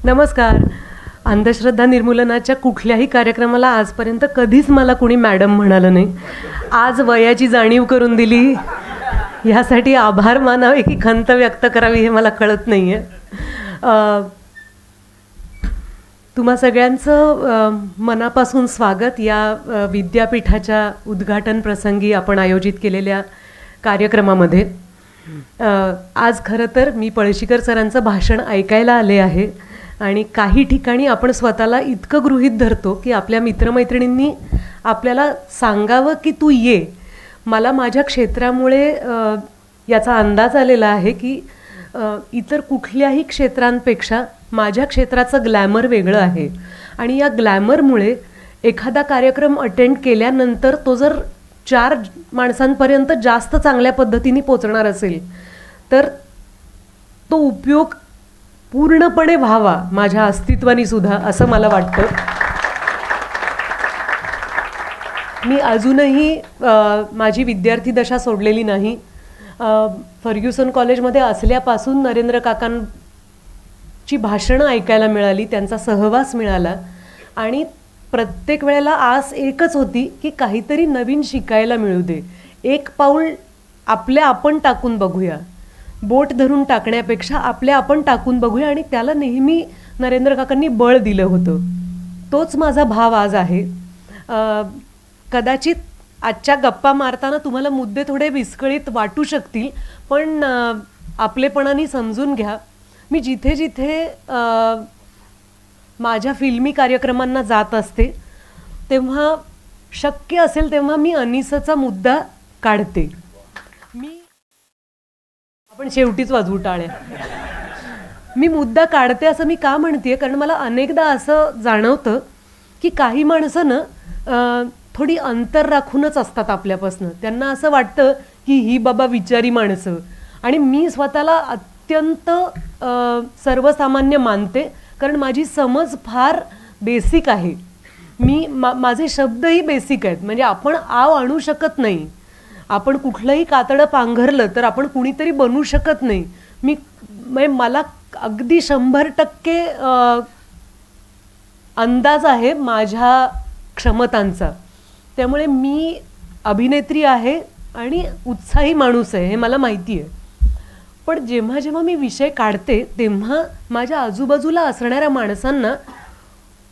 नमस्कार. अंधश्रद्धा निर्मूलनाच्या कुठल्याही कार्यक्रमाला आजपर्यंत कधीच मला कुणी मॅडम म्हणालं नाही. आज वयाची जाणीव करून दिली, ह्यासाठी आभार मानावे की खंत व्यक्त करावी हे मला कळत नाही आहे. तुम्हा सगळ्यांचं मनापासून स्वागत या विद्यापीठाच्या उद्घाटन प्रसंगी आपण आयोजित केलेल्या कार्यक्रमामध्ये. आज खरं तर मी पळशीकर सरांचं भाषण ऐकायला आले आहे आणि काही ठिकाणी आपण स्वतःला इतकं गृहीत धरतो की आपल्या मित्रमैत्रिणींनी आपल्याला सांगावं की तू ये. मला माझ्या क्षेत्रामुळे याचा अंदाज आलेला आहे की इतर कुठल्याही क्षेत्रांपेक्षा माझ्या क्षेत्राचं ग्लॅमर वेगळं आहे आणि या ग्लॅमरमुळे एखादा कार्यक्रम अटेंड केल्यानंतर तो जर 4 माणसांपर्यंत जास्त चांगल्या पद्धतीने पोचणार असेल तर तो उपयोग पूर्णपणे व्हावा माझ्या अस्तित्वानी सुद्धा, असं मला वाटतं. मी अजूनही माझी विद्यार्थी दशा सोडलेली नाही. फर्ग्युसन कॉलेजमध्ये असल्यापासून नरेंद्र काकांची भाषणं ऐकायला मिळाली, त्यांचा सहवास मिळाला आणि प्रत्येक वेळेला आस एकच होती की काहीतरी नवीन शिकायला मिळू दे. एक पाऊल आपल्या आपण टाकून बघूया, बोट धरून टाकण्यापेक्षा आपल्या आपण टाकून बघूया आणि त्याला नेहमी नरेंद्र काकांनी बळ दिलं होतं. तोच माझा भाव आज आहे. कदाचित आजच्या गप्पा मारताना तुम्हाला मुद्दे थोडे विस्कळीत वाटू शकतील, पण आपलेपणाने समजून घ्या. मी जिथे जिथे माझ्या फिल्मी कार्यक्रमांना जात असते तेव्हा शक्य असेल तेव्हा मी अनिसचा मुद्दा काढते. आपण शेवटीच वाजवू टाळ्या. मी मुद्दा काढते असं मी का म्हणते, कारण मला अनेकदा असं जाणवतं की काही माणसं ना थोडी अंतर राखूनच असतात आपल्यापासनं. त्यांना असं वाटतं की ही बाबा विचारी माणसं, आणि मी स्वतःला अत्यंत सर्वसामान्य मानते कारण माझी समज फार बेसिक आहे. माझे शब्दही बेसिक आहेत. म्हणजे आपण आव आणू शकत नाही. आपण कुठलंही कातडं पांघरलं तर आपण कुणीतरी बनू शकत नाही. मला अगदी 100% अंदाज आहे माझ्या क्षमतांचा. त्यामुळे मी अभिनेत्री आहे आणि उत्साही माणूस आहे हे मला माहिती आहे. पण जेव्हा जेव्हा मी विषय काढते तेव्हा माझ्या आजूबाजूला असणाऱ्या माणसांना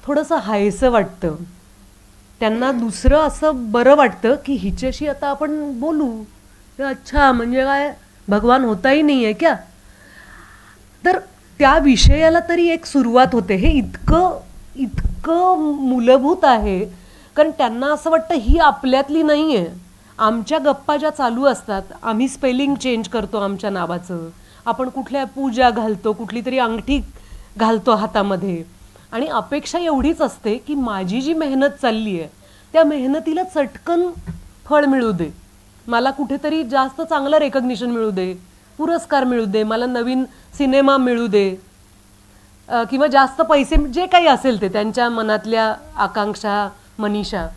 थोडंसं हायसं वाटतं. त्यांना दुसरं असं बरं वाटतं की हिच्याशी आता आपण बोलू. अच्छा, म्हणजे काय भगवान होताही नाही आहे क्या? तर त्या विषयाला तरी एक सुरुवात होते. हे इतकं मूलभूत आहे कारण त्यांना असं वाटतं ही आपल्यातली नाही आहे. आमच्या गप्पा ज्या चालू असतात, आम्ही स्पेलिंग चेंज करतो आमच्या नावाचं, आपण कुठल्या पूजा घालतो, कुठली तरी अंगठी घालतो हातामध्ये, आणि अपेक्षा एवढीच असते की माझी जी मेहनत चालली आहे त्या मेहनतीला चटकन फळ मिळू दे, मला कुठेतरी जास्त चांगलं रेकग्निशन मिळू दे, पुरस्कार मिळू दे, मला नवीन सिनेमा मिळू दे, किंवा जास्त पैसे, जे काही असेल ते त्यांच्या मनातल्या आकांक्षा, मनीषा.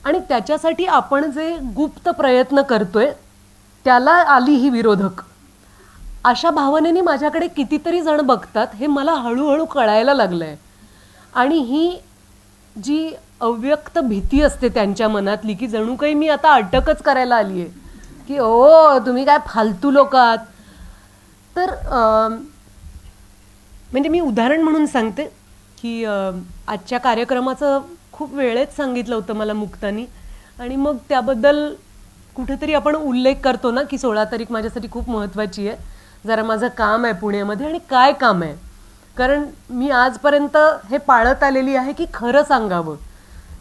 आणि त्याच्यासाठी आपण जे गुप्त प्रयत्न करतोय त्याला आली ही विरोधक. अशा भावनेने माझ्याकडे कितीतरी जण बघतात हे मला हळूहळू कळायला लागलंय. आणि ही जी अव्यक्त भीती असते त्यांच्या मनातली की जणू काही मी आता अटकच करायला आली आहे की ओ तुम्ही काय फालतू लोक आहात. तर म्हणजे मी उदाहरण म्हणून सांगते की आजच्या कार्यक्रमाचं खूप वेळेत सांगितलं होतं मला मुक्तानी, आणि मग त्याबद्दल कुठेतरी आपण उल्लेख करतो ना की 16 तारीख माझ्यासाठी खूप महत्त्वाची आहे. जरा माझं काम आहे पुण्यामध्ये, आणि काय काम आहे, कारण मी आजपर्यंत हे पाळत आलेली आहे की खरं सांगावं.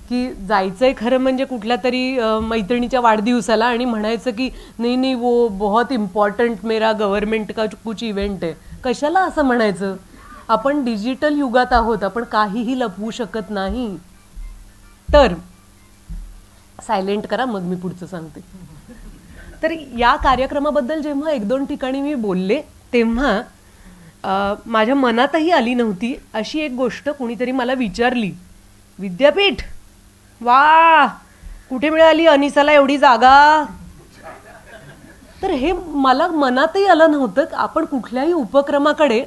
की जायचंय खरं म्हणजे कुठल्या तरी मैत्रिणीच्या वाढदिवसाला आणि म्हणायचं की नाही नाही वो बहुत इम्पॉर्टंट मेरा गव्हर्नमेंट का कुछ इव्हेंट आहे. कशाला असं म्हणायचं? आपण डिजिटल युगात आहोत, आपण काहीही लपवू शकत नाही. तर सायलेंट करा, मग मी पुढचं सांगते. तर या कार्यक्रमाबद्दल जेव्हा 1-2 ठिकाणी मी बोलले तेव्हा माझ्या मनातही आली नव्हती अशी एक गोष्ट कुणीतरी मला विचारली, विद्यापीठ, वा कुठे मिळाली अनिसाला एवढी जागा? तर हे मला मनातही आलं नव्हतं. आपण कुठल्याही उपक्रमाकडे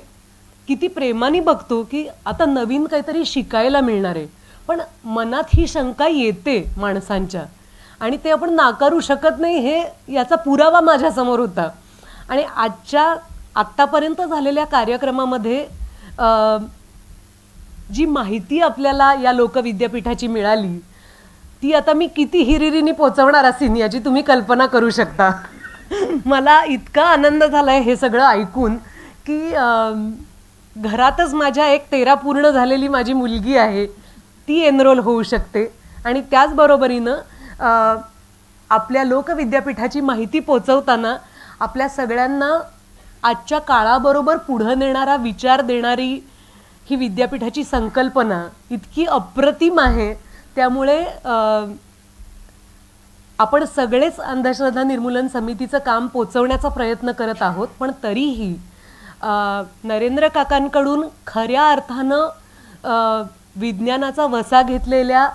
किती प्रेमाने बघतो की आता नवीन काहीतरी शिकायला मिळणार आहे, पण मनात ही शंका येते माणसांच्या आणि ते आपण नाकारू शकत नाही, हे याचा पुरावा माझ्यासमोर होता. आणि आत्तापर्यंत झालेल्या कार्यक्रमामध्ये जी माहिती आपल्याला या लोकविद्यापीठाची मिळाली ती आता मी किती हिरिरीने पोचवणार असेन याची तुम्ही कल्पना करू शकता. मला इतका आनंद झाला आहे हे सगळं ऐकून की घरातच माझ्या एक 13 पूर्ण झालेली माझी मुलगी आहे, ती एनरोल होऊ शकते. आणि त्याचबरोबरीनं आपल्या लोकविद्यापीठाची माहिती पोचवताना आपल्या सगळ्यांना आजच्या काळाबरोबर पुढं नेणारा विचार देणारी ही विद्यापीठाची संकल्पना इतकी अप्रतिम आहे. त्यामुळे आपण सगळेच अंधश्रद्धा निर्मूलन समितीचं काम पोचवण्याचा प्रयत्न करत आहोत, पण तरीही नरेंद्र काकांकडून खऱ्या अर्थानं विज्ञानाचा वसा घेतलेल्या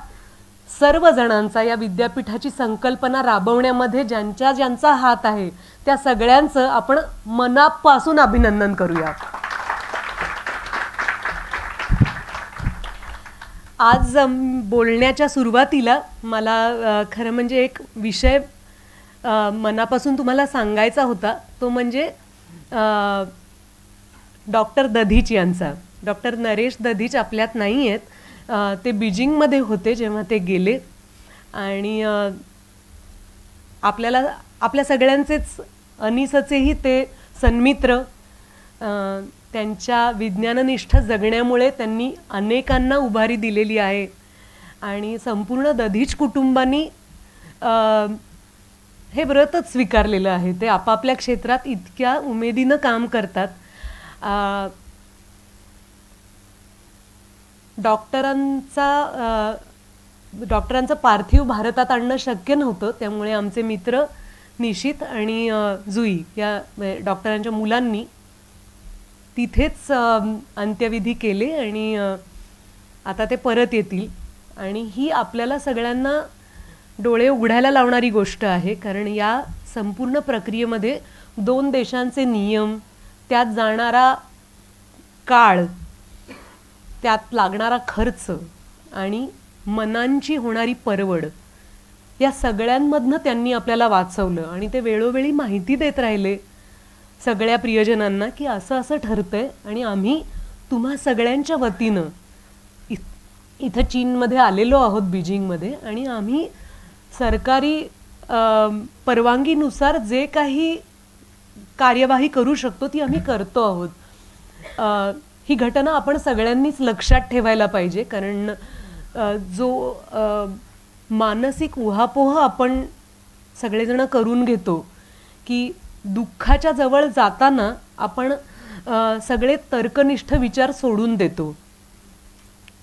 सर्व जणांचा या विद्यापीठाची संकल्पना राबवण्यामध्ये ज्यांचा ज्यांचा हात आहे त्या सगळ्यांचं आपण मनापासून अभिनंदन करूया. आज बोलण्याच्या सुरुवातीला मला खरं म्हणजे एक विषय मनापासून तुम्हाला सांगायचा होता, तो म्हणजे डॉक्टर दधीच यांचा. डॉक्टर नरेश दधीच आपल्यात नाही आहेत, ते बीजिंगमध्ये होते जेव्हा ते गेले. आणि आपल्या सगळ्यांचेच अनिसचेही ते सन्मित्र. त्यांच्या विज्ञाननिष्ठ जगण्यामुळे त्यांनी अनेकांना उभारी दिलेली आहे आणि संपूर्ण दधीच कुटुंबांनी हे व्रतच स्वीकारलेलं आहे. ते आपापल्या क्षेत्रात इतक्या उमेदीनं काम करतात. डॉक्टरांचं पार्थिव भारतात आणणं शक्य नव्हतं, त्यामुळे आमचे मित्र निशित आणि जुई या डॉक्टरांच्या मुलांनी तिथेच अंत्यविधी केले आणि आता ते परत येतील. आणि ही आपल्याला सगळ्यांना डोळे उघडायला लावणारी गोष्ट आहे, कारण या संपूर्ण प्रक्रियेमध्ये 2 देशांचे नियम, त्यात जाणारा काळ, त्यात लागणारा खर्च आणि मनांची होणारी परवड, या सगळ्यांमधनं त्यांनी आपल्याला वाचवलं. आणि ते वेळोवेळी माहिती देत राहिले सगळ्या प्रियजनांना की असं असं ठरतंय आणि आम्ही तुम्हा सगळ्यांच्या वतीनं इथं चीनमध्ये आलेलो आहोत, बीजिंगमध्ये, आणि आम्ही सरकारी परवानगीनुसार जे काही कार्यवाही करू शकतो ती आम्ही करतो आहोत. ही घटना आपण सगळ्यांनीच लक्षात ठेवायला पाहिजे, कारण जो मानसिक उहापोह आपण सगळेजण करून घेतो की दुःखाच्या जवळ जाताना आपण सगळे तर्कनिष्ठ विचार सोडून देतो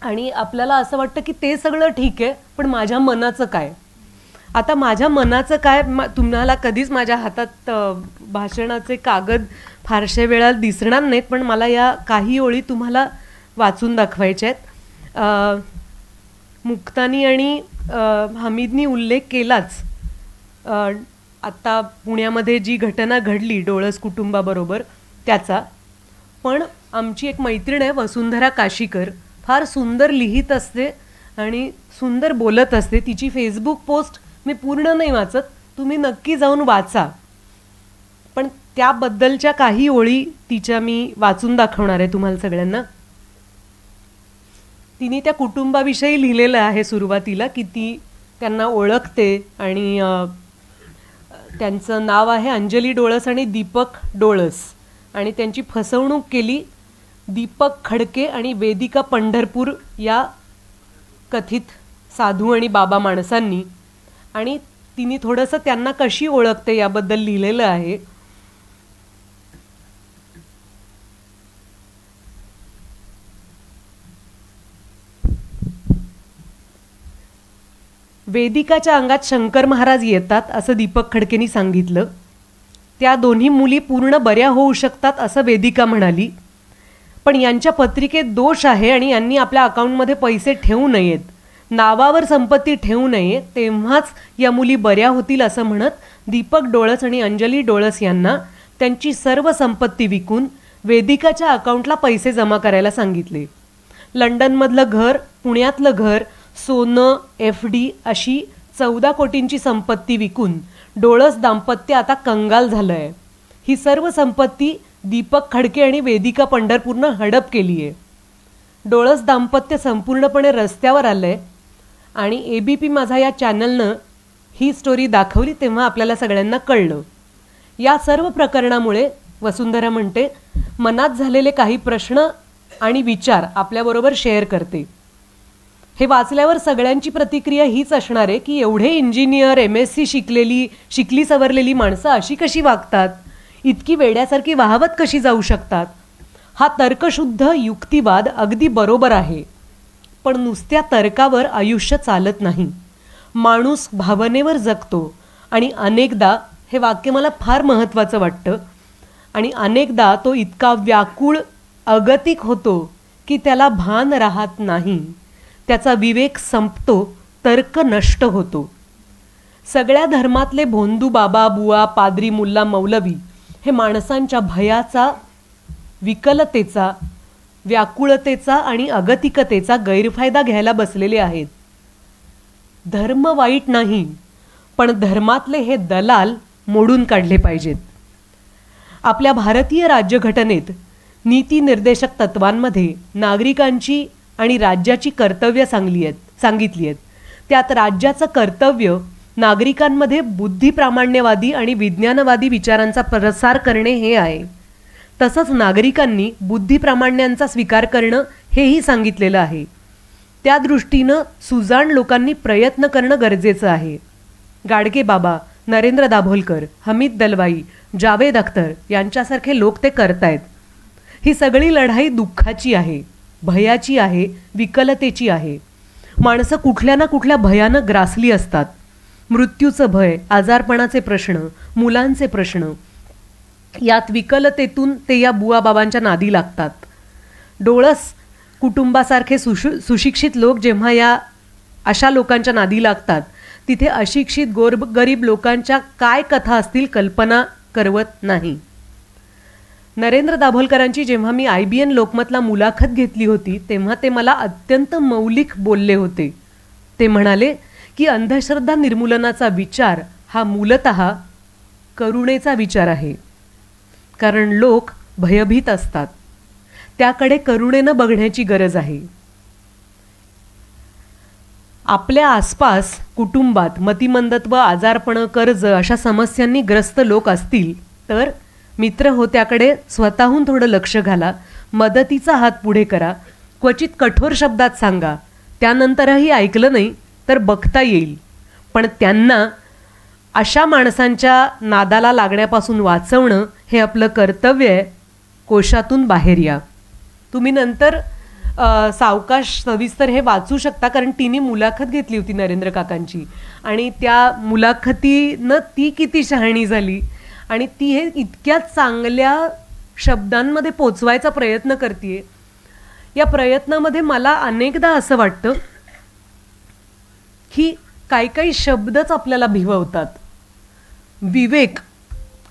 आणि आपल्याला असं वाटतं की ते सगळं ठीक आहे, पण माझ्या मनाचं काय. आता माझ्या मनाचं काय, तुम्हाला कधीच माझ्या हातात भाषणाचे कागद फारशा वेळा दिसणार नाहीत, पण मला या काही ओळी तुम्हाला वाचून दाखवायच्या आहेत. मुक्तानी आणि हमीदनी उल्लेख केलाच आत्ता पुण्यामध्ये जी घटना घडली डोळस कुटुंबाबरोबर त्याचा. पण आमची एक मैत्रीण आहे वसुंधरा काशीकर, फार सुंदर लिहित असते आणि सुंदर बोलत असते. तिची फेसबुक पोस्ट मी पूर्ण नाही वाचत, तुम्ही नक्की जाऊन वाचा, पण त्याबद्दलच्या काही ओळी तिच्या मी वाचून दाखवणार आहे तुम्हाला सगळ्यांना. तिने त्या कुटुंबाविषयी लिहिलेलं आहे सुरुवातीला की ती त्यांना ओळखते आणि त्यांचं नाव आहे अंजली डोळस आणि दीपक डोळस, आणि त्यांची फसवणूक केली दीपक खडके आणि वेदिका पंढरपूर या कथित साधू आणि बाबा माणसांनी. आणि तिने थोडंसं त्यांना कशी ओळखते याबद्दल लिहिलेलं आहे. वेदिकाच्या अंगात शंकर महाराज येतात असं दीपक खडकेंनी सांगितलं. त्या दोन्ही मुली पूर्ण बऱ्या होऊ शकतात असं वेदिका म्हणाली, पण यांच्या पत्रिकेत दोष आहे आणि यांनी आपल्या अकाउंटमध्ये पैसे ठेवू नयेत, नावावर संपत्ती ठेवू नये, तेव्हाच या मुली बऱ्या होतील असं म्हणत दीपक डोळस आणि अंजली डोळस यांना त्यांची सर्व संपत्ती विकून वेदिकाच्या अकाउंटला पैसे जमा करायला सांगितले. लंडनमधलं घर, पुण्यातलं घर, सोनं, FD अशी 14 कोटींची संपत्ती विकून डोळस दाम्पत्य आता कंगाल झालंय. ही सर्व संपत्ती दीपक खडके आणि वेदिका पंढरपूरनं हडप केली आहे. डोळस दाम्पत्य संपूर्णपणे रस्त्यावर आलंय. आणि ABP माझा या चॅनलनं ही स्टोरी दाखवली तेव्हा आपल्याला सगळ्यांना कळलं. या सर्व प्रकरणामुळे वसुंधरा म्हणते, मनात झालेले काही प्रश्न आणि विचार आपल्याबरोबर शेअर करते. हे वाचल्यावर सगळ्यांची प्रतिक्रिया हीच असणार आहे की एवढे इंजिनियर, MSc शिकली सवरलेली माणसं अशी कशी वागतात, इतकी वेड्यासारखी वाहवत कशी जाऊ शकतात. हा तर्कशुद्ध युक्तिवाद अगदी बरोबर आहे, पण नुसत्या तर्कावर आयुष्य चालत नाही. माणूस भावनेवर जगतो आणि अनेकदा, हे वाक्य मला फार महत्त्वाचं वाटतं, आणि अनेकदा तो इतका व्याकुळ अगतिक होतो की त्याला भान राहत नाही. त्याचा विवेक संपतो, तर्क नष्ट होतो. सगळ्या धर्मातले भोंदू, बाबा, बुवा, पाद्री, मुल्ला, मौलवी हे माणसांच्या भयाचा, विकलतेचा, व्याकुळतेचा आणि अगतिकतेचा गैरफायदा घ्यायला बसलेले आहेत. धर्म वाईट नाही, पण धर्मातले हे दलाल मोडून काढले पाहिजेत. आपल्या भारतीय राज्यघटनेत नीती निर्देशक तत्वांमध्ये नागरिकांची आणि राज्याची कर्तव्य सांगितली आहेत. त्यात राज्याचं कर्तव्य नागरिकांमध्ये बुद्धिप्रामाण्यवादी आणि विज्ञानवादी विचारांचा प्रसार करणे हे आहे. तसंच नागरिकांनी बुद्धिप्रामाण्यांचा स्वीकार करणं हेही सांगितलेलं आहे. त्या दृष्टीनं सुजाण लोकांनी प्रयत्न करणं गरजेचं आहे. गाडगे बाबा, नरेंद्र दाभोलकर, हमीद दलवाई, जावेद अख्तर यांच्यासारखे लोक ते करतायत. ही सगळी लढाई दुःखाची आहे, भयाची आहे, विकलतेची आहे. माणसं कुठल्या ना कुठल्या भयानं ग्रासली असतात. मृत्यूचं भय, आजारपणाचे प्रश्न, मुलांचे प्रश्न, यात विकलतेतून ते या बुवाबाबांच्या नादी लागतात. डोळस कुटुंबासारखे सुशिक्षित लोक जेव्हा या अशा लोकांच्या नादी लागतात, तिथे अशिक्षित गरीब लोकांच्या काय कथा असतील कल्पना करवत नाही. नरेंद्र दाभोलकरांची जेव्हा मी IBN लोकमतला मुलाखत घेतली होती तेव्हा ते मला अत्यंत मौलिक बोलले होते. ते म्हणाले की अंधश्रद्धा निर्मूलनाचा विचार हा मूलतः करुणेचा विचार आहे. कारण लोक भयभीत असतात, त्याकडे करुणेनं बघण्याची गरज आहे. आपल्या आसपास कुटुंबात मतिमंदत्व, आजारपण, कर्ज अशा समस्यांनी ग्रस्त लोक असतील तर मित्र होत्याकडे स्वतःहून थोडं लक्ष घाला, मदतीचा हात पुढे करा, क्वचित कठोर शब्दात सांगा. त्यानंतरही ऐकलं नाही तर बघता येईल, पण त्यांना अशा माणसांच्या नादाला लागण्यापासून वाचवणं हे आपलं कर्तव्य आहे. कोशातून बाहेर या. तुम्ही नंतर सावकाश सविस्तर हे वाचू शकता, कारण तिने मुलाखत घेतली होती नरेंद्र काकांची, आणि त्या मुलाखतीनं ती किती शहाणी झाली आणि ती हे इतक्या चांगल्या शब्दांमध्ये पोचवायचा प्रयत्न करते. या प्रयत्नामध्ये मला अनेकदा असं वाटतं की काही शब्दच आपल्याला भिववतात. विवेक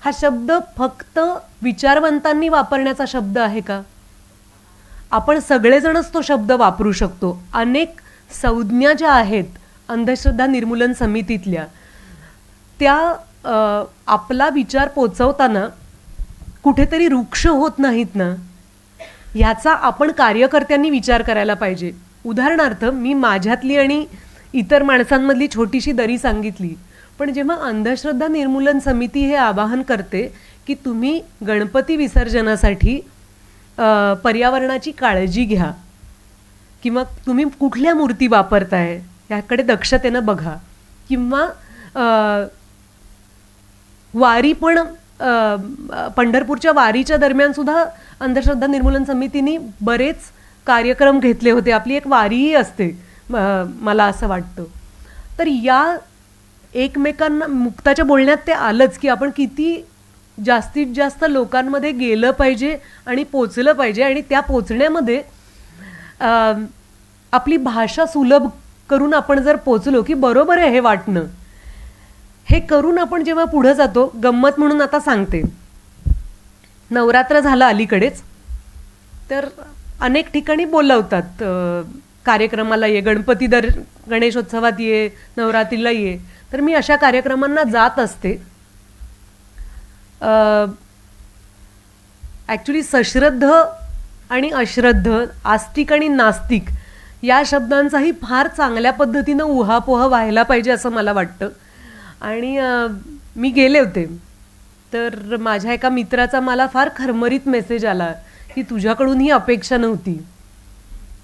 हा शब्द फक्त विचारवंतांनी वापरण्याचा शब्द आहे का? आपण सगळेजणच तो शब्द वापरू शकतो. अनेक संज्ञा ज्या आहेत अंधश्रद्धा निर्मूलन समितीतल्या, त्या आपला विचार पोचवताना कुठेतरी रुक्ष होत नाहीत ना, ह्याचा आपण कार्यकर्त्यांनी विचार करायला पाहिजे. उदाहरणार्थ मी माझ्यातली आणि इतर माणसांमधली छोटीशी दरी सांगितली, पण जेव्हा अंधश्रद्धा निर्मूलन समिती हे आवाहन करते की तुम्ही गणपती विसर्जनासाठी पर्यावरणाची काळजी घ्या, किंवा तुम्ही कुठल्या मूर्ती वापरताय याकडे दक्षतेनं बघा, किंवा वारी पण पंढरपूरच्या वारीच्या दरम्यान सुद्धा अंधश्रद्धा निर्मूलन समितीने बरेच कार्यक्रम घेतले होते. आपली एक वारीही असते मला असं वाटतं. तर या एकमेकांना मुक्ताच्या बोलण्यात ते आलंच की आपण किती जास्तीत जास्त लोकांमध्ये गेलं पाहिजे आणि पोचलं पाहिजे, आणि त्या पोचण्यामध्ये आपली भाषा सुलभ करून आपण जर पोचलो की बरोबर आहे हे वाटणं, हे करून आपण जेव्हा पुढे जातो. गंमत म्हणून आता सांगते, नवरात्र झालं अलीकडेच, तर अनेक ठिकाणी बोलवतात कार्यक्रमाला ये, गणेशोत्सवात ये, नवरात्रीला ये. तर मी अशा कार्यक्रमांना जात असते. ॲक्च्युली सश्रद्ध आणि अश्रद्ध, आस्तिक आणि नास्तिक या शब्दांचाही फार चांगल्या पद्धतीनं उहापोह व्हायला पाहिजे असं मला वाटतं. आणि मी गेले होते, तर माझ्या एका मित्राचा मला फार खरमरीत मेसेज आला की तुझ्याकडून ही अपेक्षा नव्हती.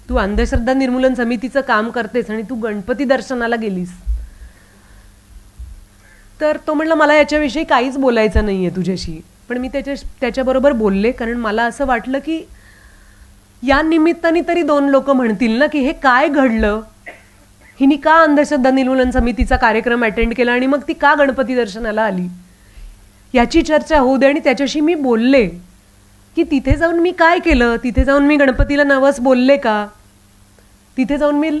तू अंधश्रद्धा निर्मूलन समितीचं काम करतेस आणि तू गणपती दर्शनाला गेलीस. तर तो म्हणला मला याच्याविषयी काहीच बोलायचं नाही आहे तुझ्याशी. पण मी त्याच्याबरोबर बोलले, कारण मला असं वाटलं की या निमित्ताने तरी 2 लोक म्हणतील ना की हे काय घडलं, हिने का अंधश्रद्धा निर्मूलन समितीचा कार्यक्रम अटेंड केला आणि मग ती का गणपती दर्शनाला आली, याची चर्चा होऊ दे. आणि त्याच्याशी मी बोलले की तिथे जाऊन मी काय केलं, तिथे जाऊन मी गणपतीला नवस बोलले का, तिथे जाऊन मी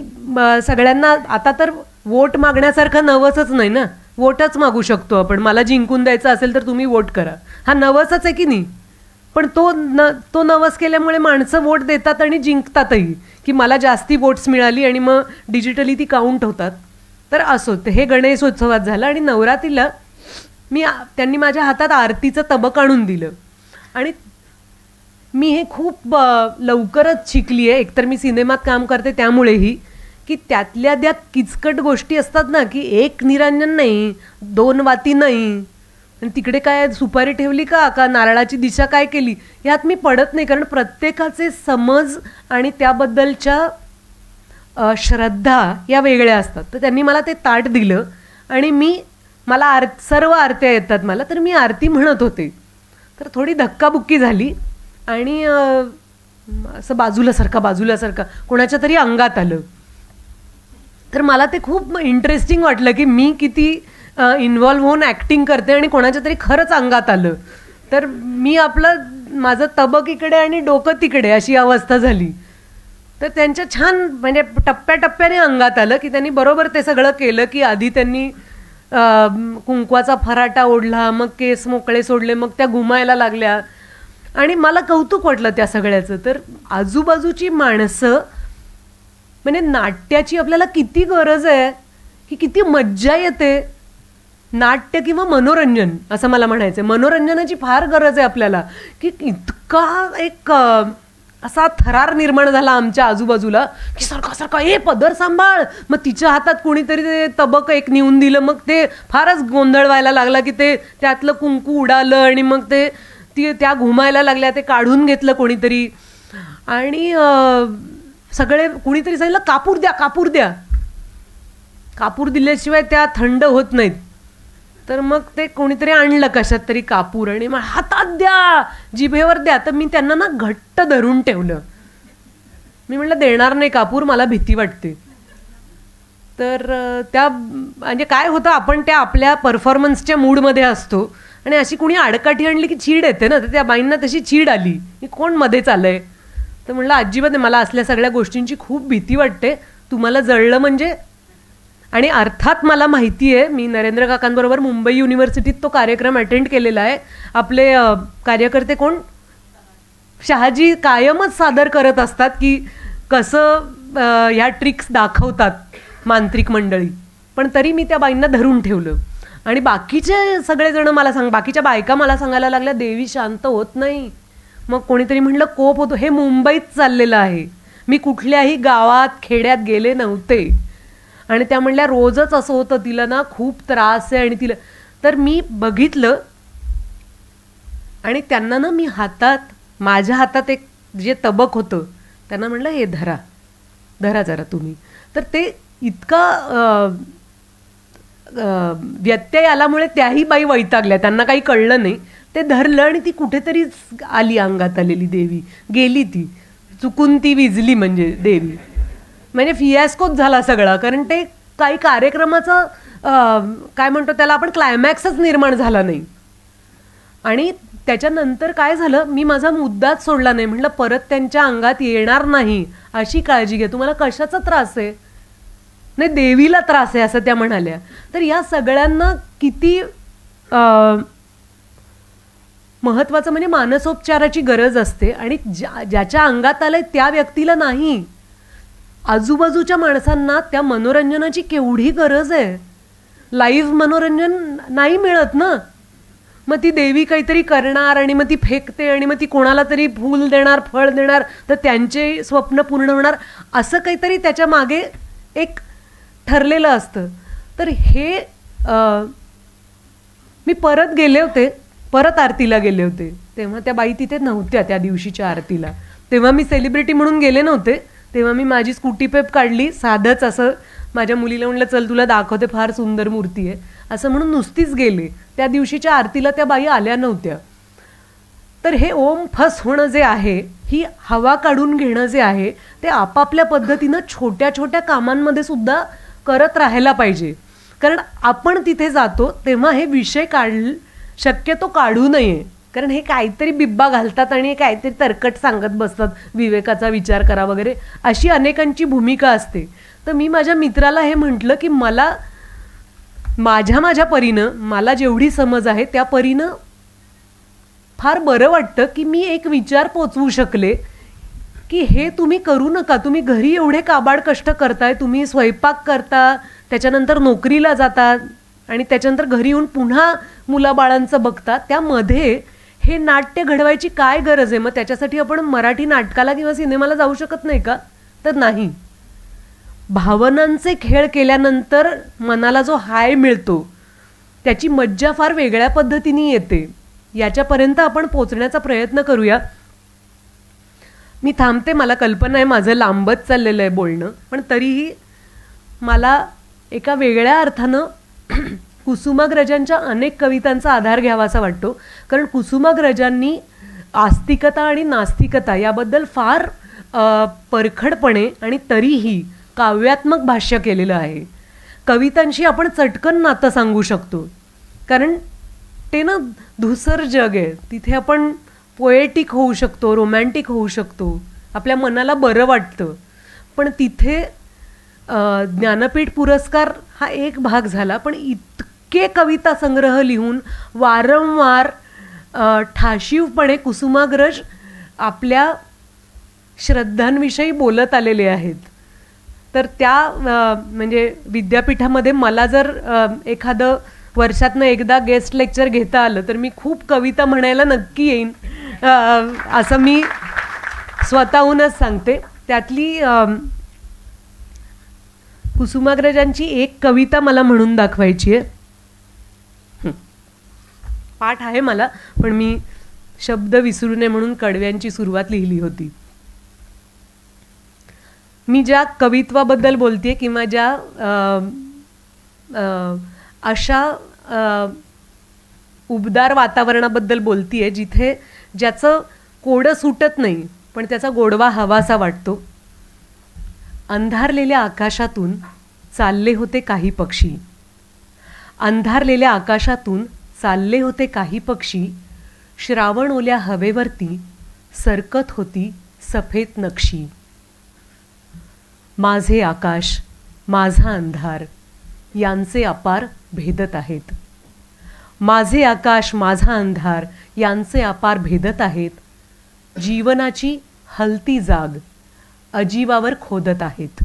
सगळ्यांना, आता तर वोट मागण्यासारखं नवसच नाही ना, वोटच मागू शकतो आपण, मला जिंकून द्यायचं असेल तर तुम्ही वोट करा, हा नवसच आहे की नाही. पण तो नवस केल्यामुळे माणसं वोट देतात आणि जिंकतातही, की मला जास्ती वोट्स मिळाली आणि मग डिजिटली ती काउंट होतात. तर असो, हे गणेशोत्सवात झालं. आणि नवरात्रीला त्यांनी माझ्या हातात आरतीचं तबक आणून दिलं. आणि मी हे खूप लवकरच शिकली आहे, एकतर मी सिनेमात काम करते त्यामुळेही, की त्यातल्या त्या किचकट गोष्टी असतात ना, की 1 निरांजन नाही, 2 वाती नाही, आणि तिकडे काय सुपारी ठेवली का नारळाची दिशा काय केली, यात मी पडत नाही. कारण प्रत्येकाचे समज आणि त्याबद्दलच्या श्रद्धा या वेगळ्या असतात. तर त्यांनी मला ते ताट दिलं आणि मला सर्व आरत्या येतात मला, तर मी आरती म्हणत होते. तर थोडी धक्काबुक्की झाली आणि असं बाजूला सरका कोणाच्या तरी अंगात आलं. तर मला ते खूप इंटरेस्टिंग वाटलं की मी किती इन्व्हॉल्व्ह होऊन ॲक्टिंग करते आणि कोणाच्या तरी खरंच अंगात आलं. तर मी माझं तबक इकडे आणि डोकं तिकडे अशी अवस्था झाली. तर त्यांच्या छान म्हणजे टप्प्याटप्प्याने अंगात आलं की त्यांनी बरोबर ते सगळं केलं, की आधी त्यांनी कुंकवाचा फराटा ओढला, मग केस मोकळे सोडले, मग त्या घुमायला लागल्या. आणि मला कौतुक वाटलं त्या सगळ्याचं. तर आजूबाजूची माणसं, म्हणजे नाट्याची आपल्याला किती गरज आहे, की किती मज्जा येते. नाट्य किंवा मनोरंजन असं मला म्हणायचं आहे, मनोरंजनाची फार गरज आहे आपल्याला, की इतका एक असा थरार निर्माण झाला आमच्या आजूबाजूला की सारखा ए पदर सांभाळ, मग तिच्या हातात कोणीतरी ते तबक एक नेऊन दिलं, मग ते फारच गोंधळ व्हायला लागला की ते त्यातलं कुंकू उडालं आणि मग त्या घुमायला लागल्या, ते काढून घेतलं कोणीतरी. आणि सगळे कुणीतरी सांगितलं कापूर द्या, कापूर दिल्याशिवाय त्या थंड होत नाहीत. तर मग ते कोणीतरी आणलं कशात तरी कापूर आणि मग हातात द्या, जिभेवर द्या. तर मी त्यांना ना घट्ट धरून ठेवलं. मी म्हटलं देणार नाही कापूर, मला भीती वाटते. तर म्हणजे काय होतं, आपण त्या आपल्या परफॉर्मन्सच्या मूडमध्ये असतो आणि अशी कुणी आडकाठी आणली की चीड येते ना. तर त्या बाईंना तशी चीड आली, की कोण मध्ये चाललंय. तर म्हटलं अजिबात नाही, मला असल्या सगळ्या गोष्टींची खूप भीती वाटते, तुम्हाला जळलं म्हणजे. आणि अर्थात मला माहिती आहे, मी नरेंद्र काकांबरोबर मुंबई युनिव्हर्सिटीत तो कार्यक्रम अटेंड केलेला आहे. आपले कार्यकर्ते कोण शहाजी कायमच सादर करत असतात की कसं ह्या ट्रिक्स दाखवतात मांत्रिक मंडळी. पण तरी मी त्या बाईंना धरून ठेवलं. आणि बाकीचे सगळेजण बाकीच्या बायका मला सांगायला लागल्या देवी शांत होत नाही. मग कोणीतरी म्हणलं कोप होतो. हे मुंबईत चाललेलं आहे, मी कुठल्याही गावात खेड्यात गेले नव्हते. आणि त्या म्हणल्या रोजच असं होतं, तिला ना खूप त्रास आहे. आणि तिला तर मी बघितलं आणि त्यांना ना मी माझ्या हातात एक जे तबक होतं त्यांना म्हणलं हे धरा जरा तुम्ही. तर ते इतका व्यत्यय आल्यामुळे त्याही बाई वैतागल्या, त्यांना काही कळलं नाही. ते धरलं आणि ती कुठेतरी आली, अंगात आलेली देवी गेली, ती चुकून ती विजली म्हणजे देवी. म्हणजे फियास्कोच झाला सगळा. कारण ते काही कार्यक्रमाचं काय म्हणतो त्याला आपण, क्लायमॅक्सच निर्माण झाला नाही. आणि त्याच्यानंतर काय झालं, मी माझा मुद्दाच सोडला नाही. म्हटलं परत त्यांच्या अंगात येणार नाही अशी काळजी घ्या. तुम्हाला कशाचा त्रास आहे? नाही देवीला त्रास आहे असं त्या म्हणाल्या. तर या सगळ्यांना किती महत्त्वाचं म्हणजे मानसोपचाराची गरज असते आणि ज्याच्या अंगात आलंय त्या व्यक्तीला नाही. आजूबाजूच्या माणसांना त्या मनोरंजनाची केवढी गरज आहे. लाईव्ह मनोरंजन नाही मिळत ना. मग ती देवी काहीतरी करणार आणि मग ती फेकते आणि मग ती कोणाला तरी फूल देणार, फळ देणार, तर त्यांचे स्वप्न पूर्ण होणार, असं काहीतरी त्याच्या मागे एक ठरलेलं असतं. तर हे मी परत आरतीला गेले होते, तेव्हा त्या बाई तिथे नव्हत्या त्या दिवशीच्या आरतीला. तेव्हा मी सेलिब्रिटी म्हणून गेले नव्हते. तेव्हा मी माझी स्कूटी पेप काढली, साधंच असं माझ्या मुलीला म्हणलं चल तुला दाखवते, फार सुंदर मूर्ती आहे असं म्हणून नुसतीच गेले. त्या दिवशीच्या आरतीला त्या बाई आल्या नव्हत्या. तर हे ओम फस होणं जे आहे, ही हवा काढून घेणं जे आहे, ते आपापल्या पद्धतीनं छोट्या छोट्या कामांमध्ये सुद्धा करत राहायला पाहिजे. कारण आपण तिथे जातो तेव्हा हे विषय शक्यतो काढू नये. कारण हे काहीतरी बिब्बा घालतात आणि काहीतरी तरकट सांगत बसतात, विवेकाचा विचार करा वगैरे, अशी अनेकांची भूमिका असते. तर मी माझ्या मित्राला हे म्हटलं की मला माझ्या परीनं, मला जेवढी समज आहे त्या परीनं फार बरं वाटतं की मी एक विचार पोचवू शकले की हे तुम्ही करू नका. तुम्ही घरी एवढे काबाड कष्ट करताय, तुम्ही स्वयंपाक करता, त्याच्यानंतर नोकरीला जातात आणि त्याच्यानंतर घरी येऊन पुन्हा मुलाबाळांचं बघता, त्यामध्ये हे नाट्य घडवायची काय गरज आहे? मग त्याच्यासाठी आपण मराठी नाटकाला किंवा सिनेमाला जाऊ शकत नाही का? तर नाही. भावनांचे खेळ केल्यानंतर मनाला जो हाय मिळतो त्याची मज्जा फार वेगळ्या पद्धतीने येते. याच्यापर्यंत आपण पोचण्याचा प्रयत्न करूया. मी थांबते, मला कल्पना आहे माझं लांबत चाललेलं आहे बोलणं, पण तरीही मला एका वेगळ्या अर्थानं कुसुमाग्रजांच्या अनेक कवितांचा आधार घ्यावासा वाटतो. कारण कुसुमाग्रजांनी आस्तिकता आणि नास्तिकता याबद्दल फार परखडपणे आणि तरीही काव्यात्मक भाष्य केलेलं आहे. कवितांशी आपण चटकन नातं सांगू शकतो, कारण ते ना धुसर जग आहे. तिथे आपण पोएटिक होऊ शकतो, रोमॅन्टिक होऊ शकतो, आपल्या मनाला बरं वाटतं. पण तिथे ज्ञानपीठ पुरस्कार हा एक भाग झाला, पण इतके कविता संग्रह लिहून वारंवार ठाशीवपणे कुसुमाग्रज आपल्या श्रद्धांविषयी बोलत आलेले आहेत. तर त्या म्हणजे विद्यापीठामध्ये मला जर एखादं वर्षातनं एकदा गेस्ट लेक्चर घेता आलं तर मी खूप कविता म्हणायला नक्की येईन, असं मी स्वतःहूनच सांगते. त्यातली कुसुमाग्रजांची एक कविता मला म्हणून दाखवायची आहे. पाठ आहे मला, पण मी शब्द विसरू नये म्हणून कडव्यांची सुरुवात लिहिली होती. मी ज्या कवित्वाबद्दल बोलते किंवा ज्या अशा उबदार वातावरणाबद्दल बोलतीये जिथे ज्याचं कोडं सुटत नाही पण त्याचा गोडवा हवासा वाटतो. अंधारलेल्या आकाशातून चालले होते काही पक्षी, अंधारलेल्या आकाशातून चालले होते काही पक्षी, श्रावण ओल्या हवेवरती सरकत होती सफेद नक्षी. माझे आकाश माझा अंधार यांचे अपार भेदत आहेत, माझे आकाश माझा अंधार यांचे अपार भेदत आहेत. जीवनाची हलती जाग अजीवावर खोदत आहेत.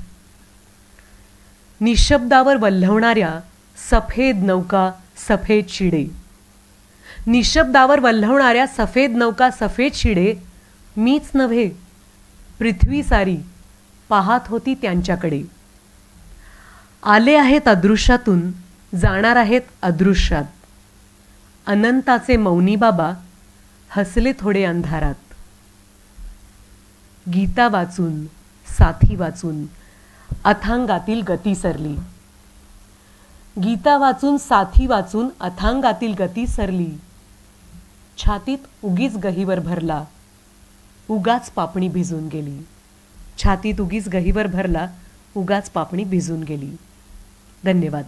निशब्दावर वल्हवणाऱ्या सफेद नौका सफेद शिडे, निशब्दावर वल्हवणाऱ्या सफेद नौका सफेद शिडे, मीच नव्हे पृथ्वी सारी पाहत होती त्यांच्याकडे. आले आहेत अदृश्यातून जाणार आहेत अदृश्यात, अनंताचे मौनी बाबा हसले थोडे अंधारात. गीता वाचून साथी वाचून अथांगातील गती सरली, गीता वाचून साथी वाचून अथांगातील गती सरली. छातीत उगीच गहीवर भरला उगाच पापणी भिजून गेली, छातीत उगीच गहीवर भरला उगाच पापणी भिजून गेली. धन्यवाद.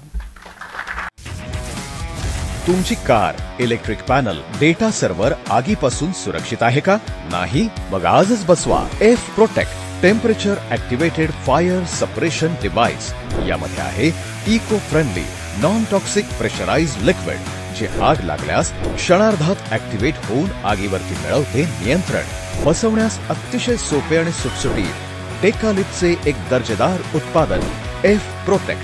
तुमची car, electric panel, data server आगीपासून सुरक्षित आहे का? नाही? मग आजच बसवा F protect temperature activated fire suppression device. यामध्ये आहे eco friendly non toxic pressurised liquid जे आग लागल्यास क्षणार्धात ऍक्टिव्हेट होऊन आगीवरती मिळवते नियंत्रण. बसवण्यास अतिशय सोपे आणि सुटसुटीत टेकालिपचे एक दर्जेदार उत्पादन एफ प्रोटेक्ट.